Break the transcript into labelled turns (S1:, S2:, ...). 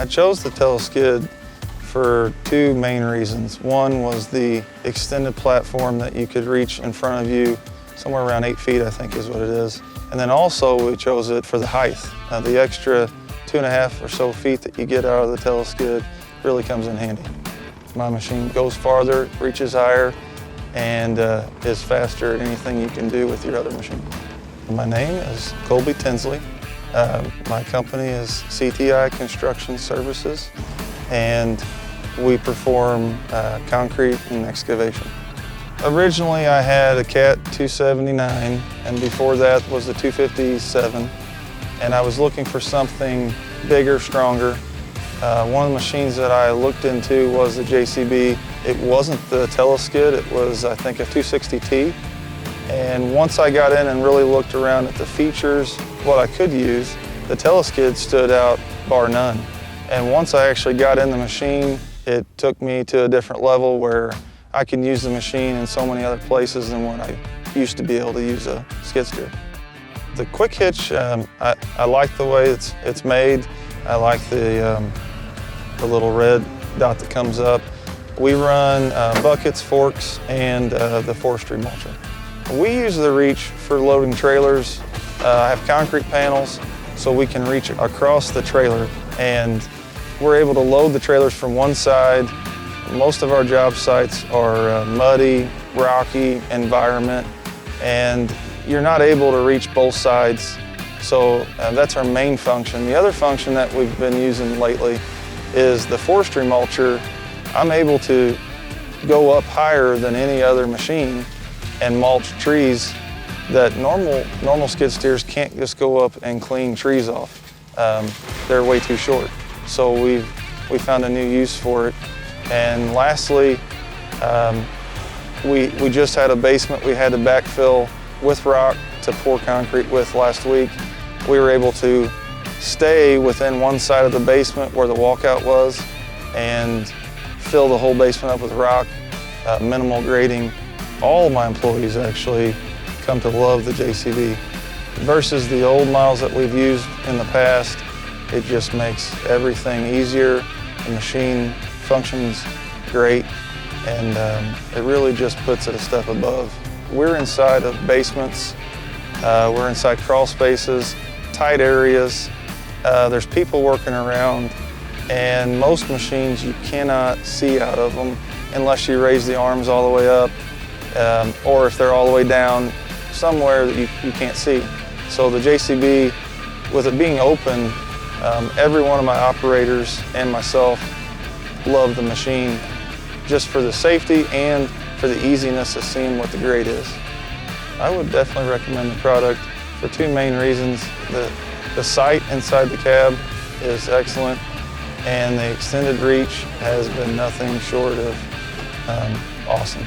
S1: I chose the Teleskid for two main reasons. One was the extended platform that you could reach in front of you, somewhere around 8 feet, I think is what it is. And then also we chose it for the height. The extra 2.5 or so feet that you get out of the Teleskid really comes in handy. My machine goes farther, reaches higher, and is faster at anything you can do with your other machine. My name is Colby Tinsley. My company is CTI Construction Services, and we perform concrete and excavation. Originally I had a Cat 279, and before that was the 257, and I was looking for something bigger, stronger. One of the machines that I looked into was the JCB. It wasn't the Teleskid, it was I think a 260T. And once I got in and really looked around at the features, what I could use, the Teleskid stood out bar none. And once I actually got in the machine, it took me to a different level where I can use the machine in so many other places than what I used to be able to use a skid steer. The quick hitch, I like the way it's made. I like the little red dot that comes up. We run buckets, forks, and the forestry mulcher. We use the reach for loading trailers. I have concrete panels, so we can reach across the trailer, and we're able to load the trailers from one side. Most of our job sites are muddy, rocky environment, and you're not able to reach both sides. So that's our main function. The other function that we've been using lately is the forestry mulcher. I'm able to go up higher than any other machine and mulch trees that normal skid steers can't just go up and clean trees off. They're way too short. So we found a new use for it. And lastly, we just had a basement we had to backfill with rock to pour concrete with last week. We were able to stay within one side of the basement where the walkout was and fill the whole basement up with rock, minimal grading. All of my employees actually come to love the JCB. Versus the old models that we've used in the past, it just makes everything easier. The machine functions great, and it really just puts it a step above. We're inside of basements, we're inside crawl spaces, tight areas. There's people working around, and most machines you cannot see out of them unless you raise the arms all the way up, or if they're all the way down somewhere that you can't see. So the JCB, with it being open, every one of my operators and myself love the machine just for the safety and for the easiness of seeing what the grade is. I would definitely recommend the product for two main reasons. The sight inside the cab is excellent, and the extended reach has been nothing short of awesome.